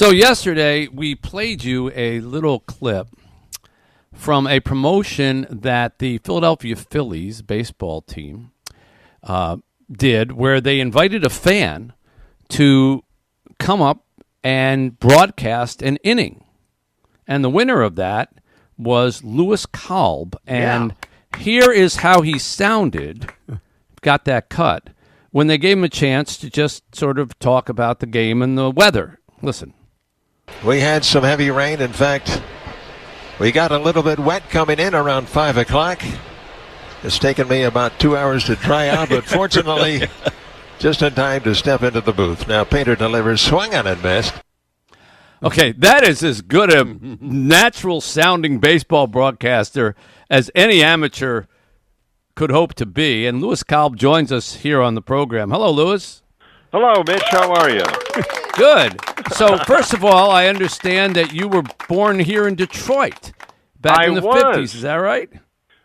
So yesterday we played you a little clip from a promotion that the Philadelphia Phillies baseball team did, where they invited a fan to come up and broadcast an inning. And the winner of that was Louis Kalb. And here is how he sounded, got that cut, when they gave him a chance to just sort of talk about the game and the weather. Listen. We had some heavy rain. In fact, we got a little bit wet coming in around 5 o'clock. It's taken me about 2 hours to dry out, but fortunately, just in time to step into the booth. Now Painter delivers, swung on and missed. Okay, that is as good a natural-sounding baseball broadcaster as any amateur could hope to be. And Louis Kalb joins us here on the program. Hello, Louis. Hello, Mitch. How are you? Good. So, first of all, I understand that you were born here in Detroit back in the 50s. Is that right?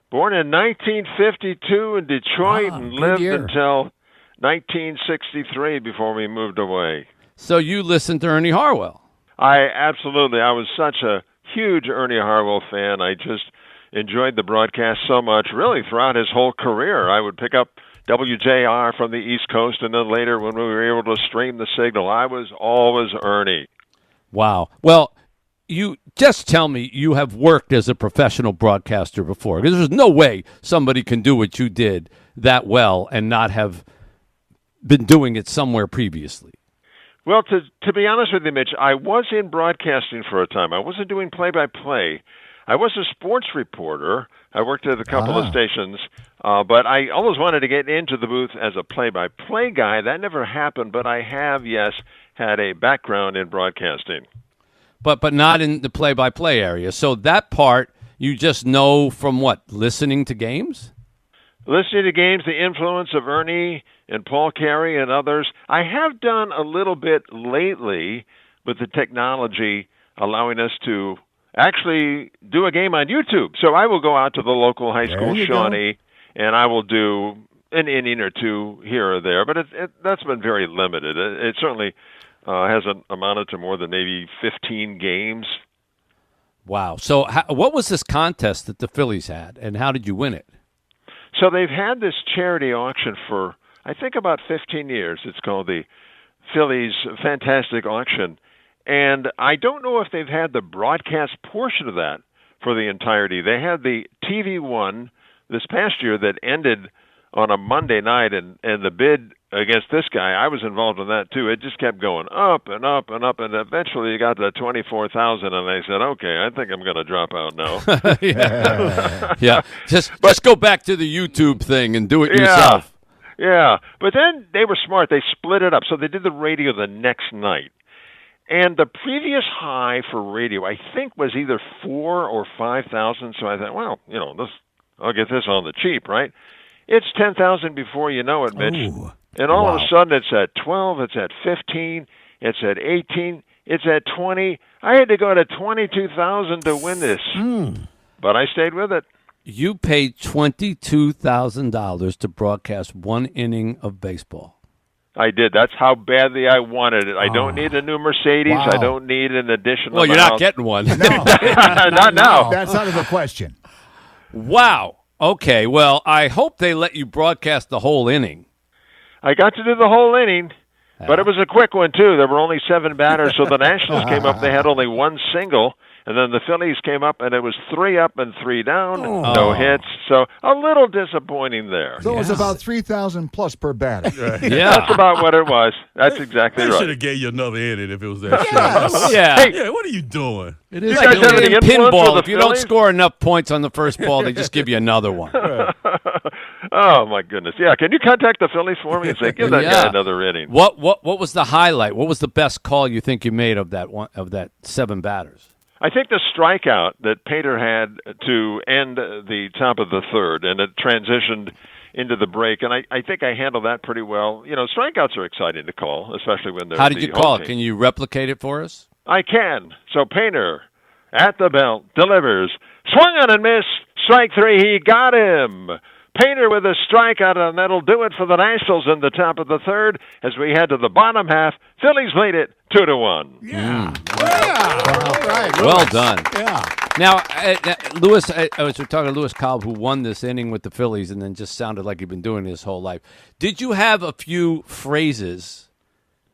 Born in 1952 in Detroit and lived until 1963 before we moved away. So you listened to Ernie Harwell. I was such a huge Ernie Harwell fan. I just enjoyed the broadcast so much, really, throughout his whole career. I would pick up WJR from the East Coast, and then later when we were able to stream the signal, I was always Ernie. Wow. Well, you just tell me you have worked as a professional broadcaster before, because there's no way somebody can do what you did that well and not have been doing it somewhere previously. Well, to be honest with you, Mitch, I was in broadcasting for a time. I wasn't doing play-by-play. I was a sports reporter. I worked at a couple of stations, but I always wanted to get into the booth as a play-by-play guy. That never happened, but I have, yes, had a background in broadcasting. But not in the play-by-play area. So that part you just know from what? Listening to games? Listening to games, the influence of Ernie and Paul Carey and others. I have done a little bit lately with the technology allowing us to actually do a game on YouTube. So I will go out to the local high school, Shawnee, and I will do an inning or two here or there. But that's been very limited. It certainly hasn't amounted to more than maybe 15 games. Wow. So what was this contest that the Phillies had, and how did you win it? So they've had this charity auction for, I think, about 15 years. It's called the Phillies Fantastic Auction. And I don't know if they've had the broadcast portion of that for the entirety. They had the TV one this past year that ended on a Monday night, and the bid against this guy, I was involved in that too. It just kept going up and up and up, and eventually you got to 24,000, and I said, okay, I think I'm going to drop out now. Yeah. Just go back to the YouTube thing and do it yourself. Yeah, but then they were smart. They split it up. So they did the radio the next night. And the previous high for radio, I think, was either 4,000 or 5,000. So I thought, well, I'll get this on the cheap, right? It's 10,000 before you know it, Mitch. Ooh, and all of a sudden, it's at 12, it's at 15, it's at 18, it's at 20. I had to go to 22,000 to win this, but I stayed with it. You paid $22,000 to broadcast one inning of baseball. I did. That's how badly I wanted it. I don't need a new Mercedes. Wow. I don't need an additional. Well, you're not getting one. No. Not now. That's out of the question. Wow. Okay, well, I hope they let you broadcast the whole inning. I got to do the whole inning, but it was a quick one, too. There were only 7 batters, so the Nationals came up. They had only one single, and then the Phillies came up, and it was 3 up and 3 down, no hits. So a little disappointing there. So it was about 3,000 plus per batter. Yeah. That's about what it was. That's exactly They right. should have gave you another inning if it was that Yes. Yeah. Hey, Yeah, what are you doing? It is you like guys have any influence pinball. with If the you don't Phillies? score enough points on the first ball, they just give you another one. Oh, my goodness. Yeah, can you contact the Phillies for me and say, give that guy another inning? What was the highlight? What was the best call you think you made of that 7 batters? I think the strikeout that Painter had to end the top of the third, and it transitioned into the break, and I think I handled that pretty well. Strikeouts are exciting to call, especially when they're How did you call it? team. Can you replicate it for us? I can. So Painter, at the belt, delivers. Swung on and missed. Strike 3, he got him. Painter with a strikeout, and that'll do it for the Nationals in the top of the third. As we head to the bottom half, Phillies lead it 2-1. Yeah. All right. Well Lewis. done. Yeah. Now, Lewis, I was talking to Lewis Kalb, who won this inning with the Phillies and then just sounded like he'd been doing it his whole life. Did you have a few phrases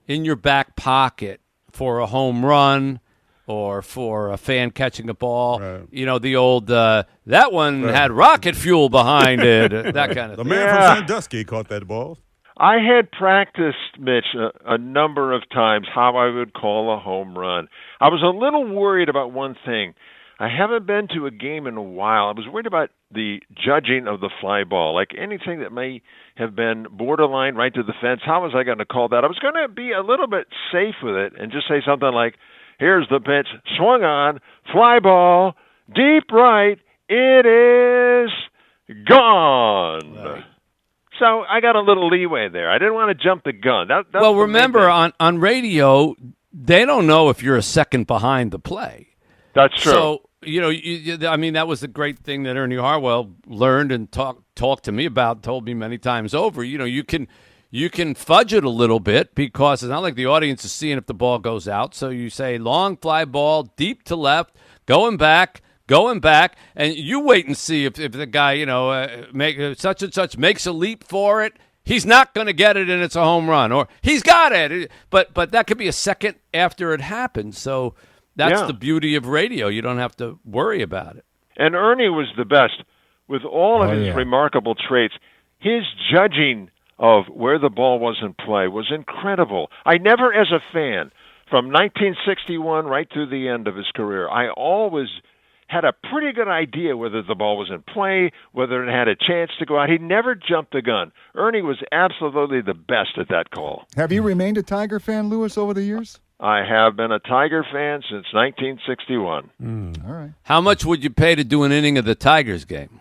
in your back pocket for a home run or for a fan catching a ball? Right. You know, the old, that one had rocket fuel behind it, that kind of The thing. man from Sandusky caught that ball. I had practiced, Mitch, a number of times how I would call a home run. I was a little worried about one thing. I haven't been to a game in a while. I was worried about the judging of the fly ball, like anything that may have been borderline right to the fence. How was I going to call that? I was going to be a little bit safe with it and just say something like, here's the pitch, swung on, fly ball, deep right, it is gone. Right. So I got a little leeway there. I didn't want to jump the gun. That's Well, the main remember, thing. on radio, they don't know if you're a second behind the play. That's true. So, I mean, that was the great thing that Ernie Harwell learned and talked to me about, told me many times over. You can fudge it a little bit because it's not like the audience is seeing if the ball goes out. So you say long fly ball, deep to left, going back, and you wait and see if the guy, make such and such makes a leap for it. He's not going to get it, and it's a home run, or he's got it. But that could be a second after it happens. So that's the beauty of radio. You don't have to worry about it. And Ernie was the best with all of his remarkable traits. His judging of where the ball was in play was incredible. I never, as a fan, from 1961 right through the end of his career, I always had a pretty good idea whether the ball was in play, whether it had a chance to go out. He never jumped the gun. Ernie was absolutely the best at that call. Have you remained a Tiger fan, Lewis, over the years? I have been a Tiger fan since 1961. All right. How much would you pay to do an inning of the Tigers game?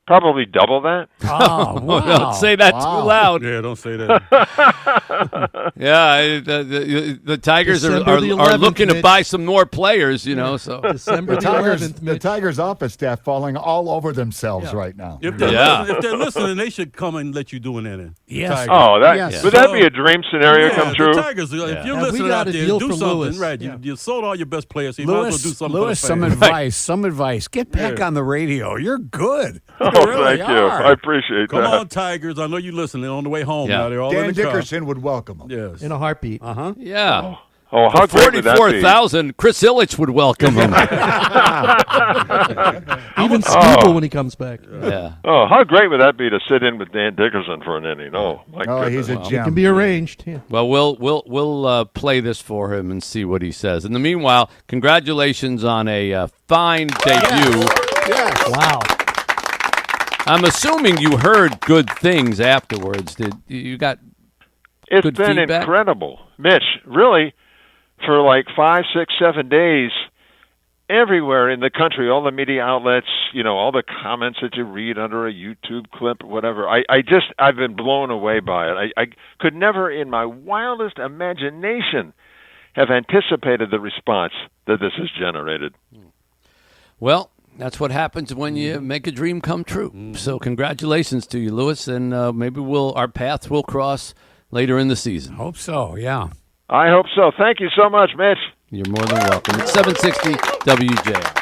Probably double that. Oh, wow. Don't say that too loud. Yeah, don't say that. Yeah, the Tigers are December the 11th, looking to Mitch. buy some more players, So December The the Tigers, 11th, the Mitch. Tigers office staff falling all over themselves right now. If they're, Yeah. listening, if they're listening, they should come and let you do an inning. Yes. Oh, that Yes. would that be a dream scenario come true? The Tigers, if you're And we listening got out a there, deal do from something. Lewis. Right, Yeah. you sold all your best players. So you might as well do something Lewis, for the some fans. advice. Some advice. Get back Yeah. on the radio. You're good. Oh, You really thank you. are. I appreciate Come that. on, Tigers. I know you're listening on the way home. Yeah. Now they're all Dan in the car. Dickerson would welcome them. Yes. In a heartbeat. Yeah. Oh, how great would that be? 44,000. Chris Ilitch would welcome him. Even Stubble when he comes back. Yeah. Oh, how great would that be to sit in with Dan Dickerson for an inning? Oh, my Oh, goodness. he's a It gem. can be arranged. Yeah. Well, we'll play this for him and see what he says. In the meanwhile, congratulations on a fine debut. Yes. Wow. I'm assuming you heard good things afterwards. Did you got? It's Good been feedback? incredible. Mitch, really, for like 5, 6, 7 days, everywhere in the country, all the media outlets, all the comments that you read under a YouTube clip, whatever. I've been blown away by it. I could never in my wildest imagination have anticipated the response that this has generated. Well, that's what happens when you make a dream come true. So congratulations to you, Lewis, and maybe our paths will cross later in the season. Hope so, yeah. I hope so. Thank you so much, Mitch. You're more than welcome. It's 760 WJR.